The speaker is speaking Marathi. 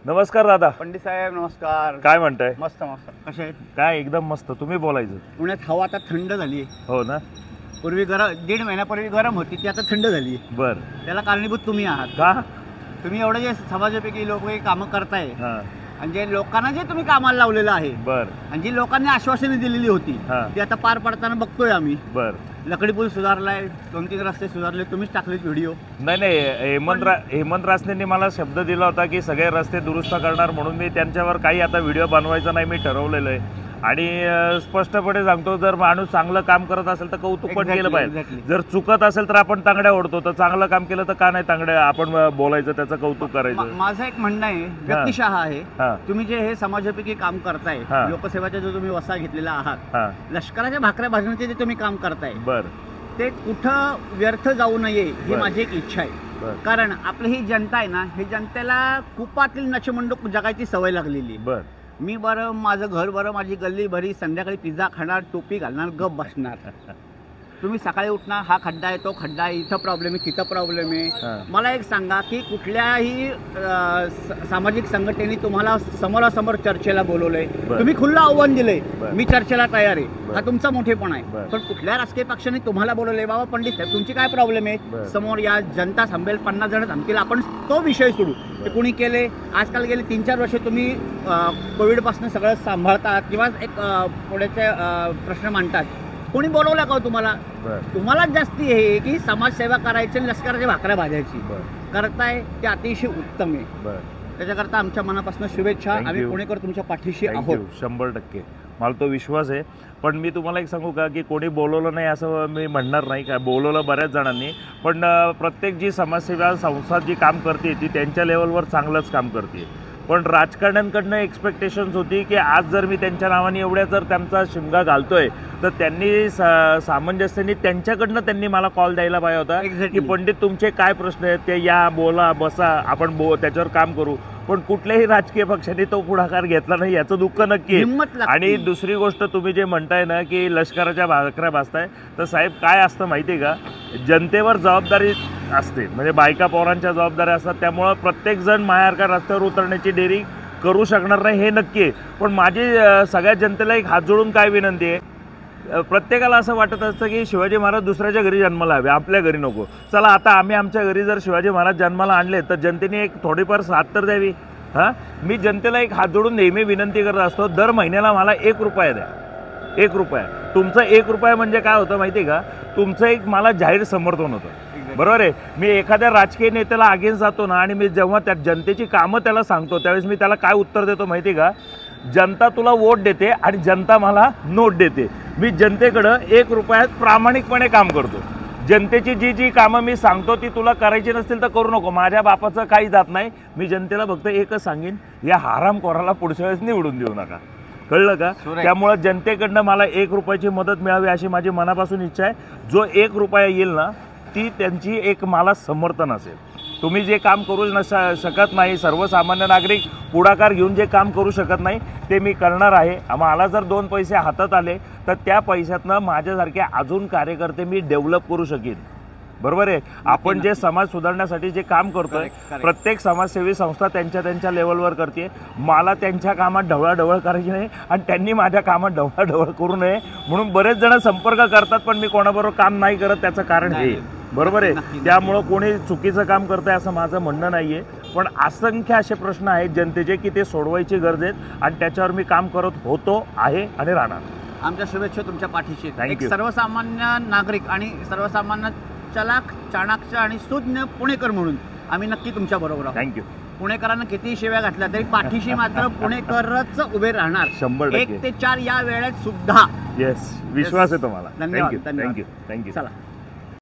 नमस्कार दादा. पंडित साहेब नमस्कार. काय म्हणताय? मस्त मस्त. कसे आहेत? काय एकदम मस्त. तुम्ही बोलायचं. पुण्यात हवा आता थंड झाली आहे. हो ना. पूर्वी गरम 1.5 महिन्यापूर्वी गरम होती ती आता थंड झाली आहे. बर. त्याला कारणीभूत तुम्ही आहात का? तुम्ही एवढे जे समाजापैकी लोक काही कामं करताय हां. आणि जे लोकांना जे तुम्ही कामाला लावलेलं आहे बर. आणि जी लोकांनी आश्वासने दिलेली होती हां. ती आता पार पडताना बघतोय आम्ही. बर. लकडी पूल सुधारलाय, 2-3 रस्ते सुधारले, तुम्हीच टाकलेत व्हिडिओ. नाही हेमंत रासनेंनी मला शब्द दिला होता की सगळे रस्ते दुरुस्त करणार, म्हणून मी त्यांच्यावर काही आता व्हिडिओ बनवायचा नाही मी ठरवलेलं आहे. आणि स्पष्टपणे सांगतो, जर माणूस चांगलं काम करत असेल तर कौतुक पण केलं पाहिजे. जर चुकत असेल तर आपण तांगड्या ओढतो, तर चांगलं काम केलं तर का नाही तांगड्या आपण बोलायचं, त्याचं कौतुक करायचं. माझं एक म्हणणं आहे, व्यक्तिशः आहे, हां. तुम्ही जे हे समाजापैकी काम करताय, हां. लोकसेवाचा जो तुम्ही वसा घेतलेला आहात, हां. लष्कराच्या भाकऱ्या भाजण्याचे जे तुम्ही काम करताय, बर. ते कुठं व्यर्थ जाऊ नये ही बर. माझी एक इच्छा आहे. बर. कारण आपली ही जनता आहे ना, ही जनतेला कुपातील नचमंडूक जगायची सवय लागलेली आहे. बर. मी बरं, माझं घर बरं, माझी गल्ली भरी, संध्याकाळी पिझ्झा खाणार, टोपी घालणार, गप बसणार. तुम्ही सकाळी उठणार, हा खड्डा आहे, तो खड्डा आहे, इथं प्रॉब्लेम आहे, तिथं प्रॉब्लेम आहे. मला एक सांगा की कुठल्याही सामाजिक संघटनेने तुम्हाला समोरासमोर चर्चेला बोलवलंय, तुम्ही खुल्लं आव्हान दिलंय, मी चर्चेला तयार आहे, हा तुमचा मोठेपणा आहे. पण कुठल्या राजकीय पक्षाने तुम्हाला बोलवलंय, बाबा पंडित साहेब तुमची काय प्रॉब्लेम आहे, समोर या, जनता थांबेल, 50 जण थांबतील, आपण तो विषय सोडू. ते कुणी केले? आजकाल गेले 3-4 वर्ष तुम्ही कोविडपासून सगळं सांभाळतात किंवा एक पुढेचे प्रश्न मांडतात. कोणी बोलवलं का तुम्हाला? तुम्हालाच जास्ती आहे की समाजसेवा करायची आणि लष्कराच्या भाकऱ्या भाजायची करताय, ते अतिशय उत्तम आहे. त्याच्याकरता आमच्या मनापासून शुभेच्छा. आम्ही पुणेकर तुमच्या पाठीशी आहोत 100%. मला तो विश्वास आहे. पण मी तुम्हाला एक सांगू का की कोणी बोलवलं नाही असं मी म्हणणार नाही. का बोलवलं बऱ्याच जणांनी, पण प्रत्येक जी समाजसेवा संस्था जी काम करते ती त्यांच्या लेवलवर चांगलंच काम करते. पण राजकारण्यांकडनं एक्सपेक्टेशन्स होती की आज जर मी त्यांच्या नावाने एवढ्या जर त्यांचा शिमगा घालतोय तर त्यांनी सामंजस्याने त्यांच्याकडनं त्यांनी मला कॉल द्यायला पाहिजे होता की पंडित तुमचे काय प्रश्न आहेत ते या, बोला, बसा, आपण त्याच्यावर काम करू. पण कुठल्याही राजकीय पक्षाने तो पुढाकार घेतला नाही, याचं दुःख नक्की आहे. आणि दुसरी गोष्ट, तुम्ही जे म्हणताय ना की लष्कराच्या भाकऱ्या भाजताय, तर साहेब काय असतं माहिती आहे का, जनतेवर जबाबदारी असते, म्हणजे बायका पोरांच्या जबाबदाऱ्या असतात. त्यामुळं प्रत्येकजण मायारका रस्त्यावर उतरण्याची डेअरी करू शकणार नाही हे नक्की आहे. पण माझी सगळ्या जनतेला एक हात जोडून काय विनंती आहे, प्रत्येकाला असं वाटत असतं की शिवाजी महाराज दुसऱ्याच्या घरी जन्माला हवे, आपल्या घरी नको. चला आता आम्ही आमच्या घरी जर शिवाजी महाराज जन्माला आणले तर जनतेने एक थोडीफार साथ तर द्यावी. हां, मी जनतेला एक हात जोडून नेहमी विनंती करत असतो, दर महिन्याला मला 1 रुपया द्या. 1 रुपया. तुमचं 1 रुपया म्हणजे काय होतं माहिती आहे का, तुमचं एक मला जाहीर समर्थन होतं. बरोबर आहे. मी एखाद्या राजकीय नेत्याला अगेन्स्ट जातो ना, आणि मी जेव्हा त्या जनतेची कामं त्याला सांगतो त्यावेळेस मी त्याला काय उत्तर देतो माहिती आहे का, जनता तुला वोट देते आणि जनता मला नोट देते. मी जनतेकडं 1 रुपयात प्रामाणिकपणे काम करतो. जनतेची जी कामं मी सांगतो ती तुला करायची नसतील तर करू नको, माझ्या बापाचं काही जात नाही. मी जनतेला फक्त एकच सांगेन, या हरामखोराला पुढच्या वेळेस निवडून देऊ नका. कळलं का? त्यामुळं जनतेकडनं मला 1 रुपयाची मदत मिळावी अशी माझी मनापासून इच्छा आहे. जो 1 रुपया येईल ना, ती त्यांची एक मला समर्थन असेल. तुम्ही जे काम करू शकत नाही, सर्वसामान्य नागरिक पुढाकार घेऊन जे काम करू शकत नाही ते मी करणार आहे. मला जर 2 पैसे हातात आले तर त्या पैशातनं माझ्यासारखे अजून कार्यकर्ते मी डेव्हलप करू शकेन. बरोबर आहे. आपण जे समाज सुधारण्यासाठी जे काम करतोय, प्रत्येक समाजसेवी संस्था त्यांच्या लेवलवर करते. मला त्यांच्या कामात ढवळाढवळ करायची नाही आणि त्यांनी माझ्या कामात ढवळाढवळ करू नये म्हणून बरेच जण संपर्क करतात, पण मी कोणाबरोबर काम नाही करत. त्याचं कारण हे, बरोबर आहे. त्यामुळं कोणी चुकीचं काम करतंय असं माझं म्हणणं नाही आहे. पण असंख्य असे प्रश्न आहेत जनतेचे की ते सोडवायची गरज आहेत आणि त्याच्यावर मी काम करत होतो, आहे आणि राहणार. आमच्या शुभेच्छा तुमच्या पाठीशी. एक सर्वसामान्य नागरिक आणि सर्वसामान्य चलाख, चाणाक्ष आणि सुज्ञ पुणेकर म्हणून आम्ही नक्की तुमच्या बरोबर आहोत. थँक्यू. पुणेकरांना कितीही शिव्या घातल्या तरी पाठीशी मात्र पुणेकरच उभे राहणार. 100%. 1 ते 4 या वेळेत सुद्धा. येस, विश्वास आहे तुम्हाला. धन्यवाद. थँक्यू. चला.